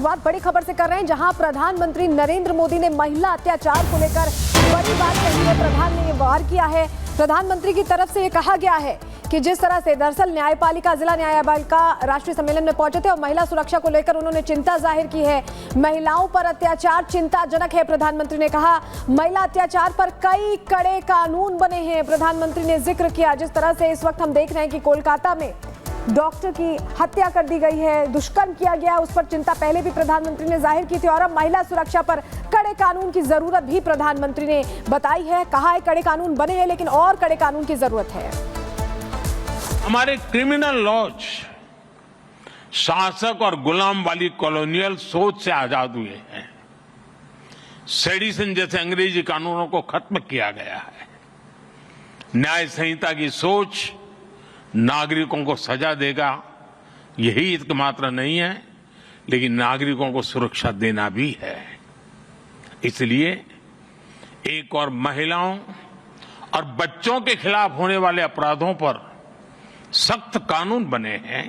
शुरुआत बड़ी खबर से कर रहे हैं, जहां प्रधानमंत्री नरेंद्र मोदी ने महिला अत्याचार को लेकर बड़ी बात कही है। प्रधान ने ये वार किया है। प्रधानमंत्री की तरफ से ये कहा गया है कि जिस तरह से दरअसल न्यायपालिका, जिला न्यायपालिका राष्ट्रीय सम्मेलन में पहुंचे थे और महिला सुरक्षा को लेकर उन्होंने चिंता जाहिर की है। महिलाओं पर अत्याचार चिंताजनक है। प्रधानमंत्री ने कहा महिला अत्याचार पर कई कड़े कानून बने हैं। प्रधानमंत्री ने जिक्र किया जिस तरह से इस वक्त हम देख रहे हैं कि कोलकाता में डॉक्टर की हत्या कर दी गई है, दुष्कर्म किया गया, उस पर चिंता पहले भी प्रधानमंत्री ने जाहिर की थी और अब महिला सुरक्षा पर कड़े कानून की जरूरत भी प्रधानमंत्री ने बताई है। कहा है कड़े कानून बने हैं लेकिन और कड़े कानून की जरूरत है। हमारे क्रिमिनल लॉज शासक और गुलाम वाली कॉलोनियल सोच से आजाद हुए हैं। सेडिशन जैसे अंग्रेजी कानूनों को खत्म किया गया है। न्याय संहिता की सोच नागरिकों को सजा देगा, यही एकमात्र नहीं है, लेकिन नागरिकों को सुरक्षा देना भी है। इसलिए एक और महिलाओं और बच्चों के खिलाफ होने वाले अपराधों पर सख्त कानून बने हैं।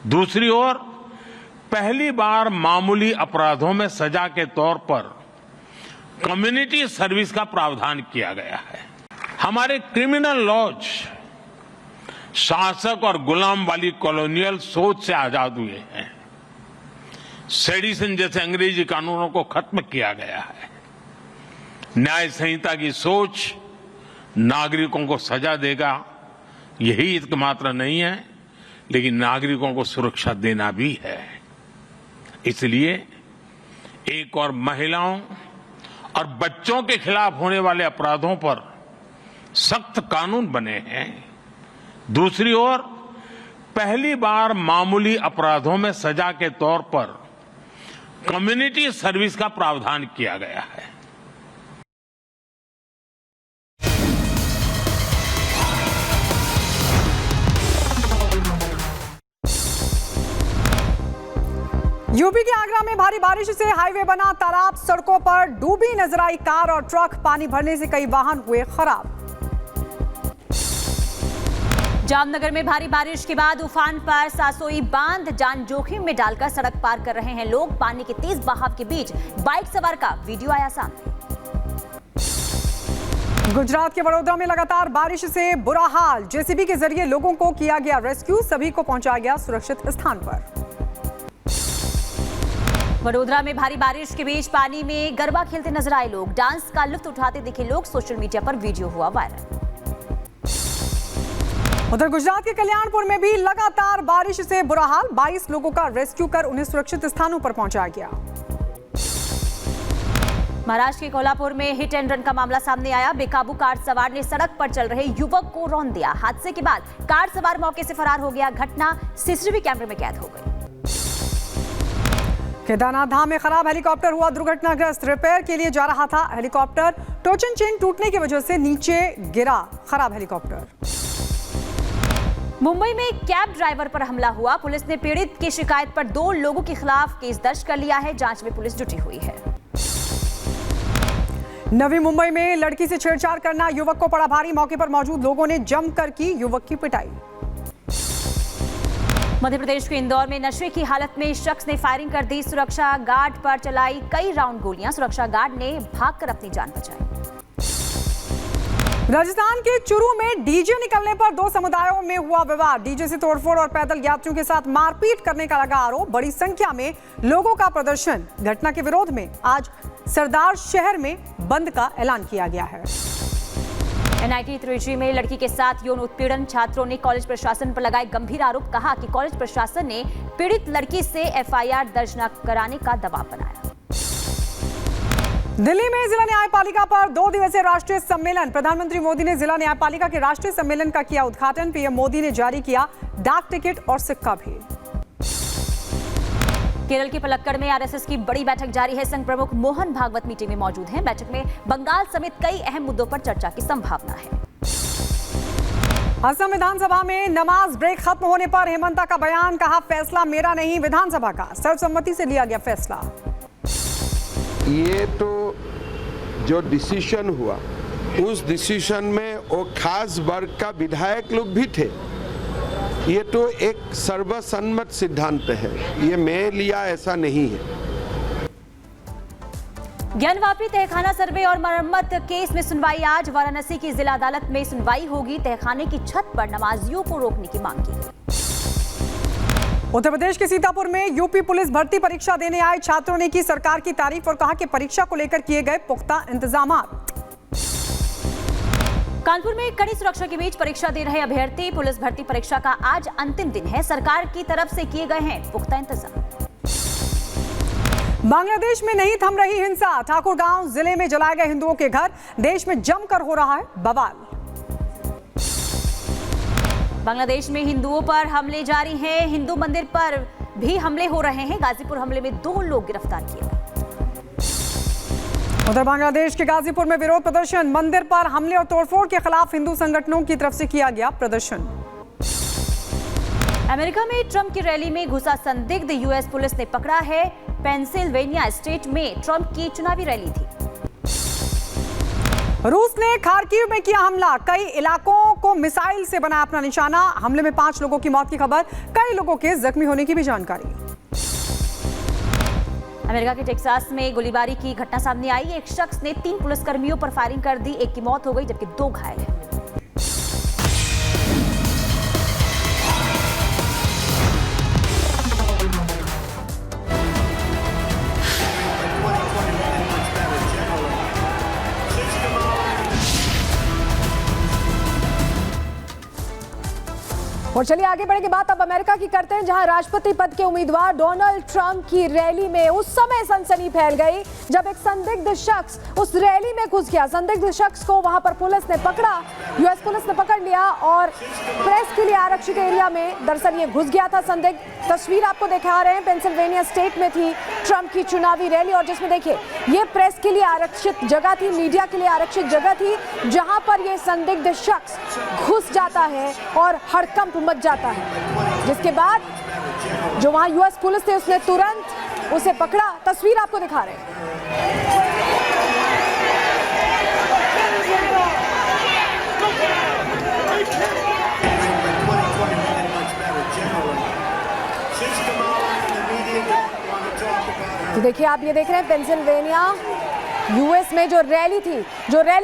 दूसरी ओर पहली बार मामूली अपराधों में सजा के तौर पर कम्युनिटी सर्विस का प्रावधान किया गया है। हमारे क्रिमिनल लॉज शासक और गुलाम वाली कॉलोनियल सोच से आजाद हुए हैं। सेडिशन जैसे अंग्रेजी कानूनों को खत्म किया गया है। न्याय संहिता की सोच नागरिकों को सजा देगा, यही एकमात्र नहीं है, लेकिन नागरिकों को सुरक्षा देना भी है। इसलिए एक और महिलाओं और बच्चों के खिलाफ होने वाले अपराधों पर सख्त कानून बने हैं। दूसरी ओर पहली बार मामूली अपराधों में सजा के तौर पर कम्युनिटी सर्विस का प्रावधान किया गया है। यूपी के आगरा में भारी बारिश से हाईवे बना तालाब, सड़कों पर डूबी नजर आई कार और ट्रक। पानी भरने से कई वाहन हुए खराब। जामनगर में भारी बारिश के बाद उफान पर सासोई बांध जान जोखिम में डालकर सड़क पार कर रहे हैं लोग। पानी के तेज बहाव के बीच बाइक सवार का वीडियो आया सामने। गुजरात के वडोदरा में लगातार बारिश से बुरा हाल। जेसीबी के जरिए लोगों को किया गया रेस्क्यू, सभी को पहुंचाया गया सुरक्षित स्थान पर। वडोदरा में भारी बारिश के बीच पानी में गरबा खेलते नजर आए लोग। डांस का लुत्फ उठाते दिखे लोग। सोशल मीडिया पर वीडियो हुआ वायरल। उधर गुजरात के कल्याणपुर में भी लगातार बारिश से बुरा हाल। 22 लोगों का रेस्क्यू कर उन्हें सुरक्षित स्थानों पर पहुंचाया गया। महाराष्ट्र के कोल्हापुर में हिट एंड रन का मामला सामने आया। बेकाबू कार सवार ने सड़क पर चल रहे युवक को रौंद दिया। हादसे के बाद कार सवार मौके से फरार हो गया। घटना सीसीटीवी कैमरे में कैद हो गई। केदारनाथ धाम में खराब हेलीकॉप्टर हुआ दुर्घटनाग्रस्त। रिपेयर के लिए जा रहा था हेलीकॉप्टर, टोचन चेन टूटने की वजह से नीचे गिरा खराब हेलीकॉप्टर। मुंबई में कैब ड्राइवर पर हमला हुआ। पुलिस ने पीड़ित की शिकायत पर 2 लोगों के खिलाफ केस दर्ज कर लिया है। जांच में पुलिस जुटी हुई है। नवी मुंबई में लड़की से छेड़छाड़ करना युवक को पड़ा भारी। मौके पर मौजूद लोगों ने जमकर की युवक की पिटाई। मध्य प्रदेश के इंदौर में नशे की हालत में शख्स ने फायरिंग कर दी। सुरक्षा गार्ड पर चलाई कई राउंड गोलियां। सुरक्षा गार्ड ने भागकर अपनी जान बचाई। राजस्थान के चुरू में डीजे निकलने पर 2 समुदायों में हुआ विवाद। डीजे से तोड़फोड़ और पैदल यात्रियों के साथ मारपीट करने का लगा आरोप। बड़ी संख्या में लोगों का प्रदर्शन। घटना के विरोध में आज सरदार शहर में बंद का ऐलान किया गया है। एनआईटी त्रिची में लड़की के साथ यौन उत्पीड़न। छात्रों ने कॉलेज प्रशासन पर लगाए गंभीर आरोप। कहा कि कॉलेज प्रशासन ने पीड़ित लड़की से एफआईआर दर्ज न कराने का दबाव बनाया। दिल्ली में जिला न्यायपालिका पर 2 दिवसीय राष्ट्रीय सम्मेलन। प्रधानमंत्री मोदी ने जिला न्यायपालिका के राष्ट्रीय सम्मेलन का किया उद्घाटन। पीएम मोदी ने जारी किया डाक टिकट और सिक्का भी। केरल के पलक्कड़ में आरएसएस की बड़ी बैठक जारी है। संघ प्रमुख मोहन भागवत मीटिंग में मौजूद हैं। बैठक में बंगाल समेत कई अहम मुद्दों पर चर्चा की संभावना है। असम विधानसभा में नमाज ब्रेक खत्म होने पर हेमंता का बयान। कहा फैसला मेरा नहीं विधानसभा का, सर्वसम्मति से लिया गया फैसला। ये तो जो डिसीजन हुआ उस डिसीजन में वो खास वर्ग का विधायक लोग भी थे ये तो एक सर्वसम्मत सिद्धांत है, ये मैं लिया ऐसा नहीं है। ज्ञानवापी तहखाना सर्वे और मरम्मत केस में सुनवाई आज। वाराणसी की जिला अदालत में सुनवाई होगी। तहखाने की छत पर नमाजियों को रोकने की मांग की गई। उत्तर प्रदेश के सीतापुर में यूपी पुलिस भर्ती परीक्षा देने आए छात्रों ने की सरकार की तारीफ और कहा कि परीक्षा को लेकर किए गए पुख्ता इंतजाम। कानपुर में कड़ी सुरक्षा के बीच परीक्षा दे रहे अभ्यर्थी। पुलिस भर्ती परीक्षा का आज अंतिम दिन है। सरकार की तरफ से किए गए हैं पुख्ता इंतजाम। बांग्लादेश में नहीं थम रही हिंसा। ठाकुरगांव जिले में जलाए गए हिंदुओं के घर। देश में जमकर हो रहा है बवाल। बांग्लादेश में हिंदुओं पर हमले जारी हैं। हिंदू मंदिर पर भी हमले हो रहे हैं। गाजीपुर हमले में 2 लोग गिरफ्तार किए गए। उधर बांग्लादेश के गाजीपुर में विरोध प्रदर्शन। मंदिर पर हमले और तोड़फोड़ के खिलाफ हिंदू संगठनों की तरफ से किया गया प्रदर्शन। अमेरिका में ट्रंप की रैली में घुसा संदिग्ध यूएस पुलिस ने पकड़ा है। पेंसिल्वेनिया स्टेट में ट्रंप की चुनावी रैली थी। रूस ने खार्किव में किया हमला। कई इलाकों को मिसाइल से बना अपना निशाना। हमले में 5 लोगों की मौत की खबर। कई लोगों के जख्मी होने की भी जानकारी। अमेरिका के टेक्सास में गोलीबारी की घटना सामने आई। एक शख्स ने 3 पुलिसकर्मियों पर फायरिंग कर दी। एक की मौत हो गई जबकि 2 घायल हैं। और चलिए आगे बढ़े के बात अब अमेरिका की करते हैं, जहां राष्ट्रपति पद के उम्मीदवार डोनाल्ड ट्रंप की रैली में उस समय सनसनी फैल गई जब एक संदिग्ध शख्स उस रैली में घुस गया। संदिग्ध शख्स को वहां पर पुलिस ने पकड़ा। यूएस पुलिस ने पकड़ लिया और प्रेस के लिए आरक्षित एरिया में दरअसल ये घुस गया था संदिग्ध। तस्वीर आपको दिखा रहे हैं, पेंसिल्वेनिया स्टेट में थी ट्रंप की चुनावी रैली और जिसमें देखिए ये प्रेस के लिए आरक्षित जगह थी, मीडिया के लिए आरक्षित जगह थी, जहां पर ये संदिग्ध शख्स घुस जाता है और हड़कंप मच जाता है। जिसके बाद जो वहां यूएस पुलिस थी उसने तुरंत उसे पकड़ा। तस्वीर आपको दिखा रहे हैं। तो देखिए आप ये देख रहे हैं पेंसिल्वेनिया यूएस में जो रैली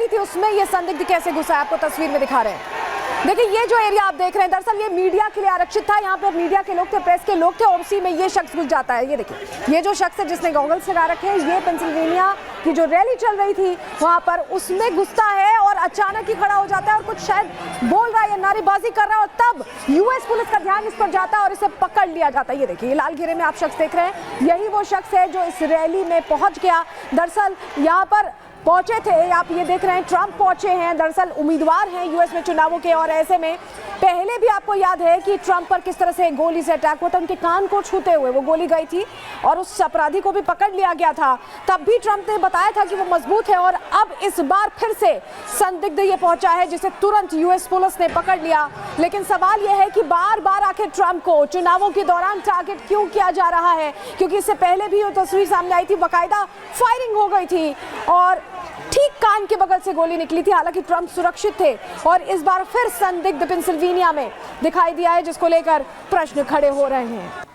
थी उसमें ये संदिग्ध कैसे घुसा है, आपको तस्वीर में दिखा रहे हैं। देखिए ये जो एरिया आप देख रहे हैं दरअसल ये मीडिया के लिए आरक्षित था। यहाँ पर मीडिया के लोग थे, प्रेस के लोग थे और उसी में ये शख्स घुस जाता है। ये देखिए ये जो शख्स है जिसने गॉगल्स लगा रखे हैं, ये पेंसिल्वेनिया की जो रैली चल रही थी वहां पर उसमें घुसता है और अचानक ही खड़ा हो जाता है और कुछ शायद बोल रहा है या नारेबाजी कर रहा है और तब यूएस पुलिस का ध्यान इस पर जाता है और इसे पकड़ लिया जाता है। ये देखिए लाल घेरे में आप शख्स देख रहे हैं, यही वो शख्स है जो इस रैली में पहुंच गया। दरअसल यहाँ पर पहुंचे थे, आप ये देख रहे हैं ट्रंप पहुंचे हैं, दरअसल उम्मीदवार हैं यूएस में चुनावों के और ऐसे में पहले भी आपको याद है कि ट्रंप पर किस तरह से गोली से अटैक हुआ था, उनके कान को छूते हुए वो गोली गई थी और उस अपराधी को भी पकड़ लिया गया था। तब भी ट्रंप ने बताया था कि वो मजबूत है और अब इस बार फिर से संदिग्ध ये पहुंचा है जिसे तुरंत यूएस पुलिस ने पकड़ लिया। लेकिन सवाल यह है कि बार बार आखिर ट्रंप को चुनावों के दौरान टारगेट क्यों किया जा रहा है, क्योंकि इससे पहले भी वो तस्वीर सामने आई थी, बाकायदा फायरिंग हो गई थी और ठीक कान के बगल से गोली निकली थी। हालांकि ट्रंप सुरक्षित थे और इस बार फिर संदिग्ध पेंसिल्वेनिया में दिखाई दिया है जिसको लेकर प्रश्न खड़े हो रहे हैं।